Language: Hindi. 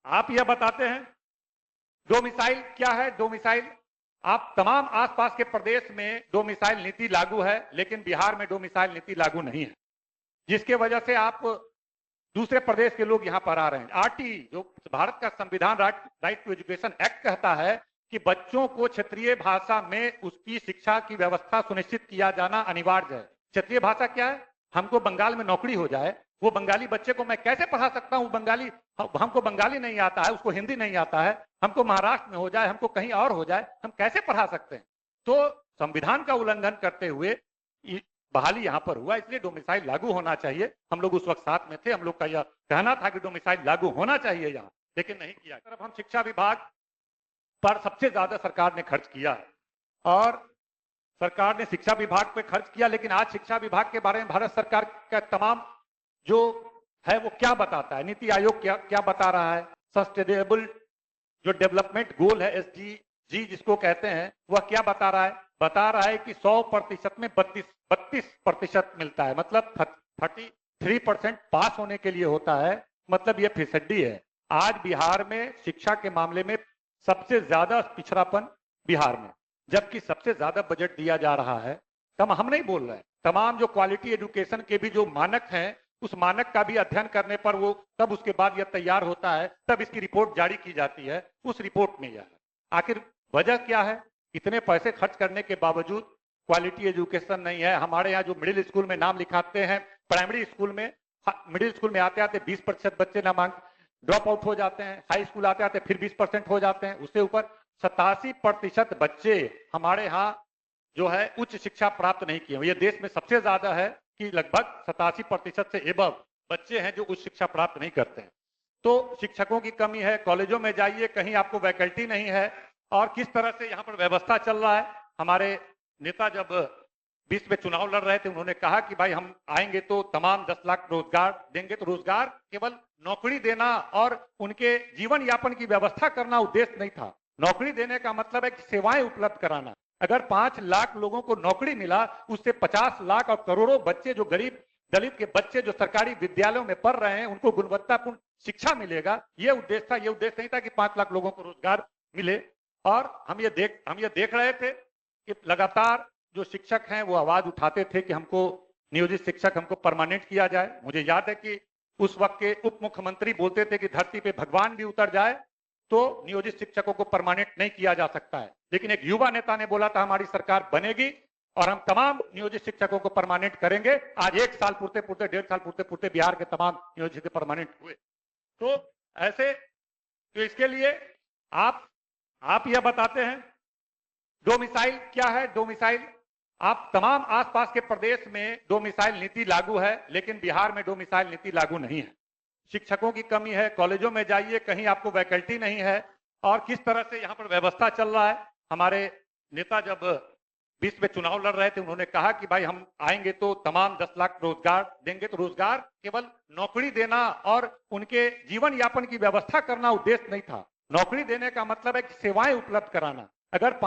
आप यह बताते हैं डोमिसाइल क्या है। डोमिसाइल, आप तमाम आसपास के प्रदेश में डोमिसाइल नीति लागू है, लेकिन बिहार में डोमिसाइल नीति लागू नहीं है, जिसके वजह से आप दूसरे प्रदेश के लोग यहां पर आ रहे हैं। आरटी, जो भारत का संविधान राइट टू एजुकेशन एक्ट कहता है कि बच्चों को क्षेत्रीय भाषा में उसकी शिक्षा की व्यवस्था सुनिश्चित किया जाना अनिवार्य है। क्षेत्रीय भाषा क्या है? हमको बंगाल में नौकरी हो जाए, वो बंगाली बच्चे को मैं कैसे पढ़ा सकता हूं? बंगाली, हमको बंगाली नहीं आता है, उसको हिंदी नहीं आता है, हमको महाराष्ट्र में हो जाए, हमको कहीं और हो जाए, हम कैसे पढ़ा सकते हैं? तो संविधान का उल्लंघन करते हुए बहाली यहां पर हुआ, इसलिए डोमिसाइल लागू होना चाहिए। हम लोग उस वक्त साथ में थे, हम लोग का यह कहना था कि डोमिसाइल लागू होना चाहिए यहां, लेकिन नहीं किया। तरफ हम शिक्षा विभाग पर सबसे ज्यादा सरकार ने खर्च किया है और सरकार ने शिक्षा विभाग पे खर्च किया, लेकिन आज शिक्षा विभाग के बारे में भारत सरकार का तमाम जो है वो क्या बताता है? नीति आयोग क्या बता रहा है? सस्टेनेबल जो डेवलपमेंट गोल है, SDG जिसको कहते हैं, वह क्या बता रहा है? बता रहा है कि 100% में 32% मिलता है, मतलब 33% पास होने के लिए होता है, मतलब यह फिसड्डी है। आज बिहार में शिक्षा के मामले में सबसे ज्यादा पिछड़ापन बिहार में, जबकि सबसे ज्यादा बजट दिया जा रहा है। हम नहीं बोल रहे हैं, तमाम जो क्वालिटी एजुकेशन के भी जो मानक हैं, उस मानक का भी अध्ययन करने पर वो तब उसके बाद यह तैयार होता है, तब इसकी रिपोर्ट जारी की जाती है। उस रिपोर्ट में यह है। आखिर वजह क्या है? इतने पैसे खर्च करने के बावजूद क्वालिटी एजुकेशन नहीं है। हमारे यहाँ जो मिडिल स्कूल में नाम लिखाते हैं, प्राइमरी स्कूल में, मिडिल स्कूल में आते आते 20% बच्चे नामांकन ड्रॉप आउट हो जाते हैं, हाई स्कूल आते आते फिर 20% हो जाते हैं, उससे ऊपर 87% बच्चे हमारे यहाँ जो है उच्च शिक्षा प्राप्त नहीं किए। ये देश में सबसे ज्यादा है कि लगभग 87% से एबव बच्चे हैं जो उच्च शिक्षा प्राप्त नहीं करते हैं। तो शिक्षकों की कमी है, कॉलेजों में जाइए कहीं आपको वैकल्टी नहीं है। और किस तरह से यहाँ पर व्यवस्था चल रहा है? हमारे नेता जब 20 में चुनाव लड़ रहे थे, उन्होंने कहा कि भाई हम आएंगे तो तमाम 10 लाख रोजगार देंगे। तो रोजगार केवल नौकरी देना और उनके जीवन यापन की व्यवस्था करना उद्देश्य नहीं था। नौकरी देने का मतलब है कि सेवाएं उपलब्ध कराना। अगर 5 लाख लोगों को नौकरी मिला, उससे 50 लाख और करोड़ों बच्चे जो गरीब दलित के बच्चे जो सरकारी विद्यालयों में पढ़ रहे हैं, उनको गुणवत्तापूर्ण शिक्षा मिलेगा। ये उद्देश्य था। ये उद्देश्य नहीं था कि 5 लाख लोगों को रोजगार मिले। और हम ये देख रहे थे कि लगातार जो शिक्षक हैं वो आवाज उठाते थे कि हमको नियोजित शिक्षक हमको परमानेंट किया जाए। मुझे याद है कि उस वक्त के उप मुख्यमंत्री बोलते थे कि धरती पे भगवान भी उतर जाए तो नियोजित शिक्षकों को परमानेंट नहीं किया जा सकता है। लेकिन एक युवा नेता ने बोला था हमारी सरकार बनेगी और हम तमाम नियोजित शिक्षकों को परमानेंट करेंगे। आज 1 साल पूर्ते पूर्ते, 1.5 साल पूर्ते पूर्ते बिहार के तमाम नियोजित परमानेंट हुए। तो ऐसे, तो इसके लिए आप यह बताते हैं डोमिसाइल क्या है। डोमिसाइल, आप तमाम आसपास के प्रदेश में डोमिसाइल नीति लागू है, लेकिन बिहार में डोमिसाइल नीति लागू नहीं है। शिक्षकों की कमी है, कॉलेजों में जाइए कहीं आपको वैकल्टी नहीं है। और किस तरह से यहाँ पर व्यवस्था चल रहा है? हमारे नेता जब 20 में चुनाव लड़ रहे थे, उन्होंने कहा कि भाई हम आएंगे तो तमाम 10 लाख रोजगार देंगे। तो रोजगार केवल नौकरी देना और उनके जीवन यापन की व्यवस्था करना उद्देश्य नहीं था। नौकरी देने का मतलब है कि सेवाएं उपलब्ध कराना। अगर